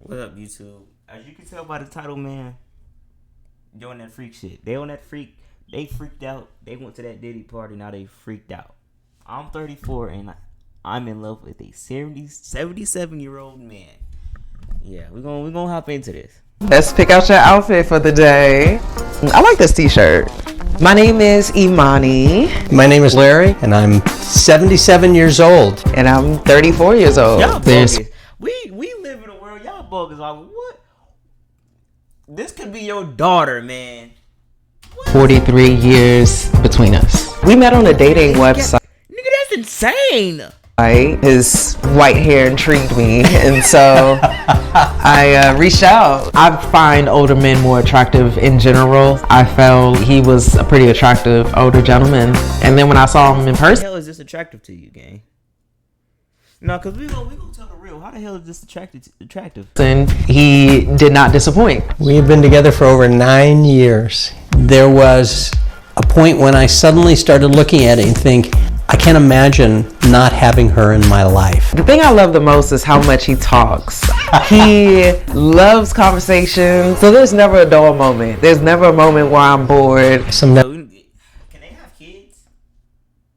What up, YouTube? As you can tell by the title, man, they on that freak shit. They on that freak. They freaked out. They went to that Diddy party. Now they freaked out. I'm 34 and I'm in love with a 77-year-old man. Yeah, we're gonna hop into this. Let's pick out your outfit for the day. I like this t-shirt. My name is Imani. My name is Larry, and I'm 77 years old. And I'm 34 years old. Y'all bogus. We live in a world. Y'all bogus. What? This could be your daughter, man. 43 years between us. We met on a dating website. Nigga, that's insane. His white hair intrigued me, and so I reached out. I find older men more attractive in general. I felt he was a pretty attractive older gentleman, and then when I saw him in person, How the hell is this attractive to you, gang? No, because we gonna tell the real. How the hell is this attractive? and he did not disappoint. We have been together for over 9 years. There was a point when I suddenly started looking at it and think, I can't imagine not having her in my life. The thing I love the most is how much he talks. He loves conversation, so there's never a dull moment. There's never a moment where I'm bored. Sometimes Can they have kids?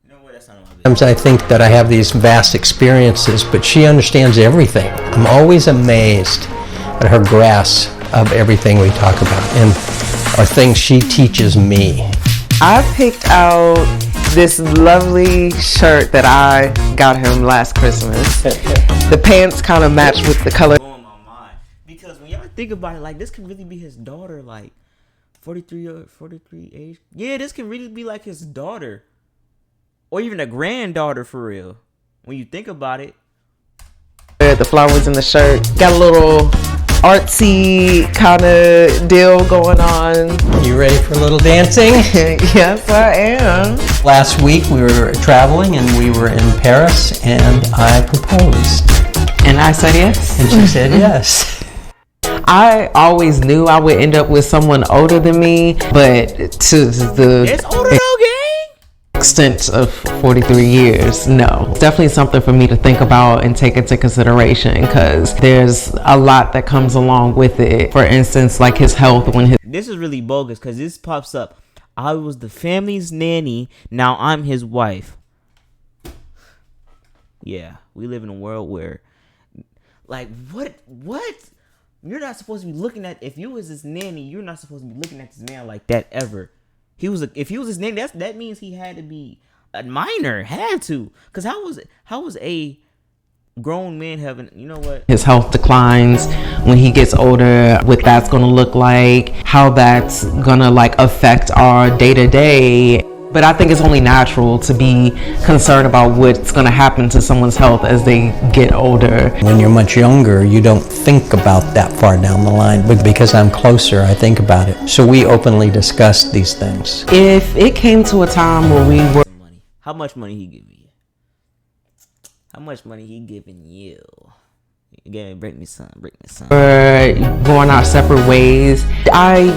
You know what? That's not my business. I think that I have these vast experiences, but she understands everything. I'm always amazed at her grasp of everything we talk about and are things she teaches me. I picked out this lovely shirt that I got him last Christmas. The pants kind of match with the color. Blowing my mind. Because when y'all think about it, like, this could really be his daughter, like 43 age. Yeah, this can really be like his daughter. Or even a granddaughter, for real. When you think about it. The flowers in the shirt. Got a little artsy kind of deal going on. You ready for a little dancing? Yes, I am. Last week we were traveling and we were in Paris and I proposed. And I said yes. And she said yes. I always knew I would end up with someone older than me, but to the It's older though, gang. extent of 43 years, no. It's definitely something for me to think about and take into consideration because there's a lot that comes along with it. For instance, like his health when his... This is really bogus because this pops up. I was the family's nanny. Now I'm his wife. Yeah, we live in a world where, like, what? You're not supposed to be looking at. If you was his nanny, you're not supposed to be looking at this man like that ever. If he was his nanny, that means he had to be a minor. Had to, because how was a grown man having, you know what? His health declines when he gets older, what that's gonna look like, how that's gonna like affect our day-to-day. But I think it's only natural to be concerned about what's gonna happen to someone's health as they get older. When you're much younger, you don't think about that far down the line, but because I'm closer, I think about it. So we openly discuss these things. If it came to a time where we were How much money he giving you? How much money he giving you? Again, break me some. going our separate ways, I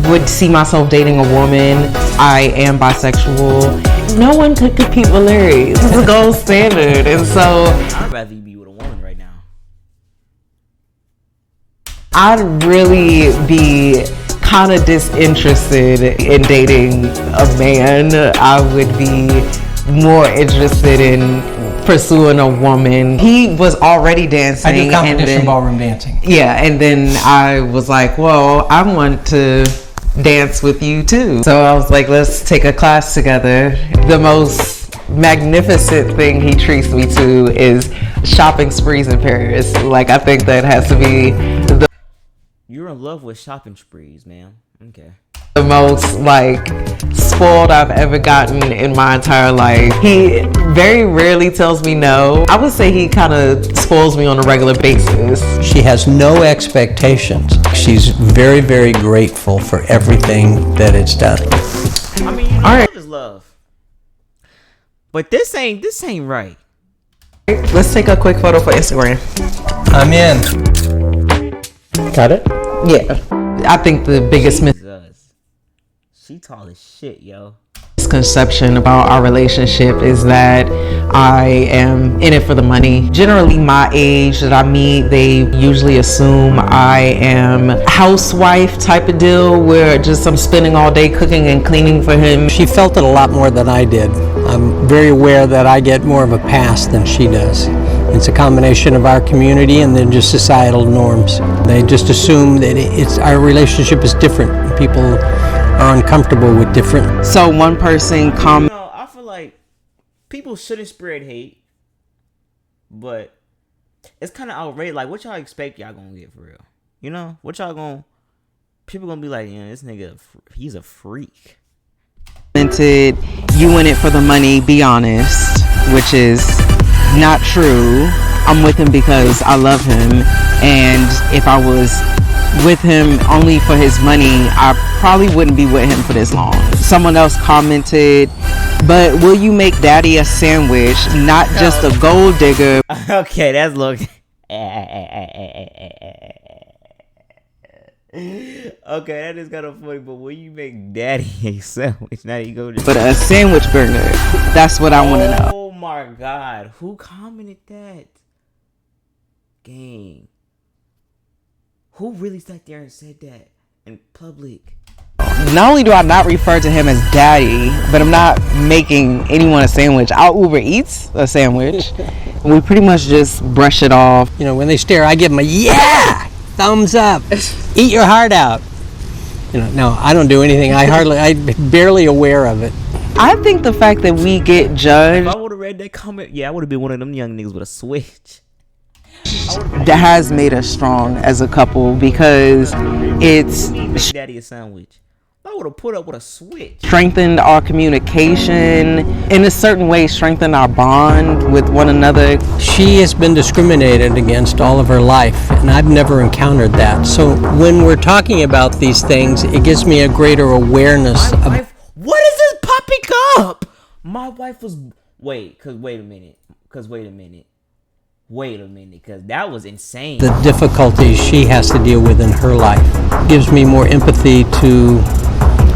would see myself dating a woman. I am bisexual. No one could compete with Larry. This is a gold standard. And so I'd rather you be with a woman right now. I'd really be kind of disinterested in dating a man. I would be more interested in pursuing a woman. He was already dancing. I do competition ballroom dancing. Yeah, and then I was like, well, I want to dance with you too. So I was like, let's take a class together. The most magnificent thing he treats me to is shopping sprees in Paris. Like, I think that has to be You're in love with shopping sprees, man. Okay. the most like spoiled I've ever gotten in my entire life. He very rarely tells me no. I would say he kind of spoils me on a regular basis. She has no expectations. She's very, very grateful for everything that it's done. I mean, All right. love is love. But this ain't right. Let's take a quick photo for Instagram. I'm in. Got it? Yeah. I think the biggest Jesus. She tall as shit, yo. Misconception about our relationship is that I am in it for the money. Generally, my age that I meet, they usually assume I am a housewife type of deal where just I'm spending all day cooking and cleaning for him. She felt it a lot more than I did. I'm very aware that I get more of a pass than she does. It's a combination of our community and then just societal norms. They just assume that our relationship is different. People are uncomfortable with different. So one person commented. No, I feel like people shouldn't spread hate, but it's kind of outrageous. Like, what y'all expect y'all gonna get for real? You know, what y'all gonna? People gonna be like, this nigga, he's a freak. You in it for the money, be honest, which is not true. I'm with him because I love him, and if I was with him only for his money, I probably wouldn't be with him for this long. Someone else commented, but will you make daddy a sandwich, not just a gold digger? Okay, that's look. Okay, that is kind of funny, but will you make daddy a sandwich? Now you go to But a sandwich burger, that's what I want to know. Oh my god, who commented that? Gang. Who really sat there and said that in public? Not only do I not refer to him as daddy, but I'm not making anyone a sandwich. I'll Uber Eats a sandwich. We pretty much just brush it off. You know, when they stare, I give them a yeah, thumbs up, eat your heart out. You know, no, I don't do anything. I'm barely aware of it. I think the fact that we get judged, If I would have read that comment, yeah, I would have been one of them young niggas with a switch. that has made us strong as a couple, because it's Make daddy a sandwich. I would have put up with a switch. strengthened our communication, in a certain way strengthened our bond with one another. She has been discriminated against all of her life, and I've never encountered that. So when we're talking about these things, it gives me a greater awareness of. What is this popping up? My wife was wait a minute, because that was insane. The difficulties she has to deal with in her life gives me more empathy to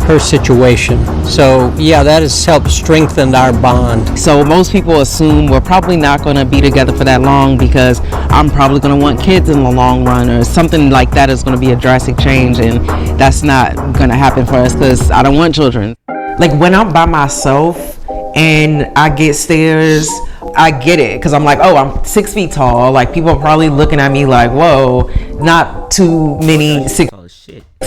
her situation. So yeah, that has helped strengthen our bond. So most people assume we're probably not going to be together for that long because I'm probably going to want kids in the long run, or something like that is going to be a drastic change, and that's not going to happen for us because I don't want children. Like when I'm by myself and I get stares, I get it, because I'm like, oh, I'm 6 feet tall. Like people are probably looking at me like, whoa, not too many 6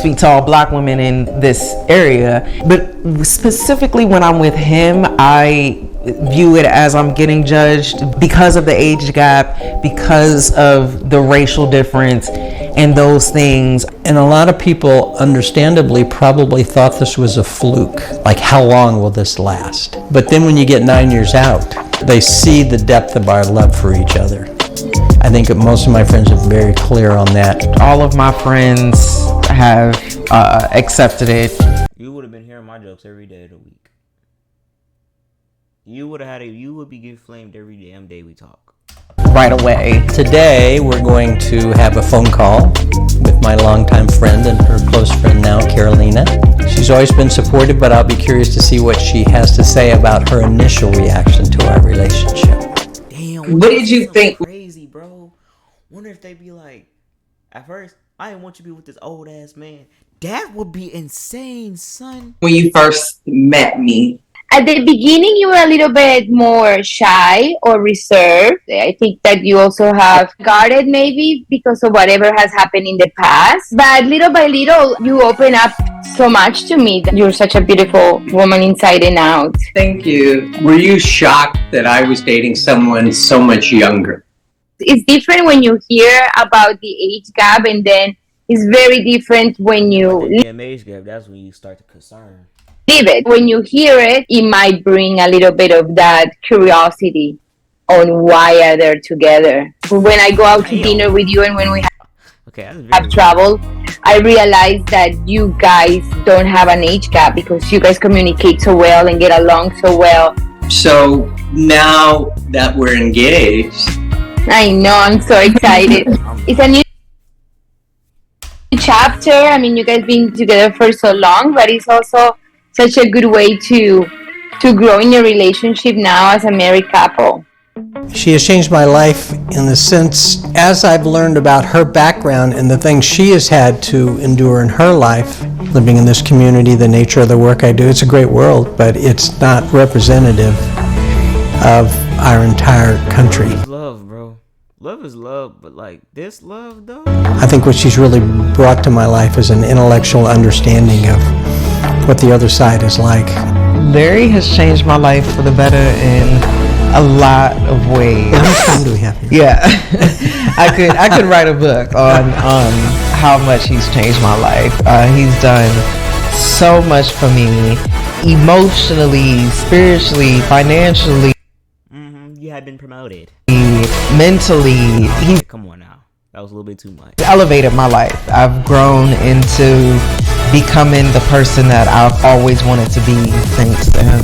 feet tall black women in this area. But specifically when I'm with him, I view it as I'm getting judged because of the age gap, because of the racial difference and those things. And a lot of people understandably probably thought this was a fluke. Like, how long will this last? But then when you get 9 years out, they see the depth of our love for each other. I think that most of my friends are very clear on that. All of my friends have accepted it. You would have been hearing my jokes every day of the week. You would be getting flamed every damn day we talk. Right away. Today, we're going to have a phone call with my longtime friend and her close friend now, Carolina. She's always been supportive, but I'll be curious to see what she has to say about her initial reaction to our relationship. Damn. What did you think? Crazy, bro. Wonder if they be like, at first, I didn't want you to be with this old ass man. That would be insane, son. When you first met me, at the beginning, you were a little bit more shy or reserved. I think that you also have guarded maybe because of whatever has happened in the past. But little by little, you open up so much to me. You're such a beautiful woman inside and out. Thank you. Were you shocked that I was dating someone so much younger? It's different when you hear about the age gap, and then it's very different when you Age gap, that's when you start to concern. live it. When you hear it, it might bring a little bit of that curiosity on why are they together. When I go out to dinner with you and when we have traveled, I realize that you guys don't have an age gap because you guys communicate so well and get along so well. So now that we're engaged, I know, I'm so excited. It's a new chapter. I mean, you guys been together for so long, but it's also such a good way to to grow in your relationship now as a married couple? She has changed my life in the sense, as I've learned about her background and the things she has had to endure in her life, living in this community, the nature of the work I do. It's a great world, but it's not representative of our entire country. Love, bro. Love is love, but like this love, though. I think what she's really brought to my life is an intellectual understanding of what the other side is like. Larry has changed my life for the better in a lot of ways. How much time do we have here? Yeah, I could write a book on how much he's changed my life. He's done so much for me, emotionally, spiritually, financially. You have been promoted. Mentally, he's Come on now. That was a little bit too much. elevated my life. I've grown into becoming the person that I've always wanted to be thanks to him.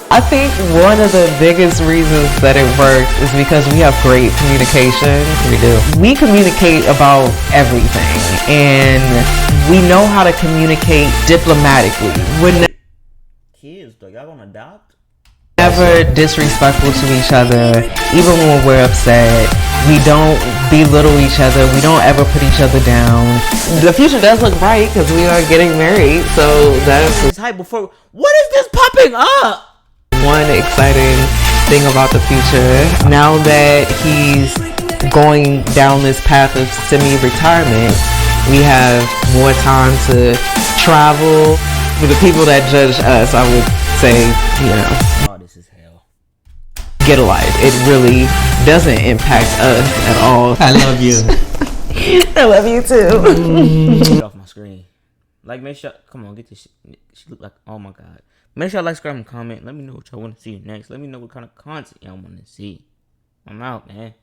I think one of the biggest reasons that it works is because we have great communication. We do. We communicate about everything, and we know how to communicate diplomatically. We're Kids, though, y'all gonna adopt? never disrespectful to each other. Even when we're upset, we don't belittle each other. We don't ever put each other down. The future does look bright because we are getting married, so that's It's hype before. What is this popping up? one exciting thing about the future. Now that he's going down this path of semi-retirement, we have more time to travel. For the people that judge us, I would say, Oh, this is hell. get a life. It really doesn't impact us at all. I love you. I love you too. Get off my screen. Like, make sure. Come on, get this shit. She look like. Oh my god. Make sure y'all like, subscribe, and comment. Let me know what y'all want to see next. Let me know what kind of content y'all want to see. I'm out, man.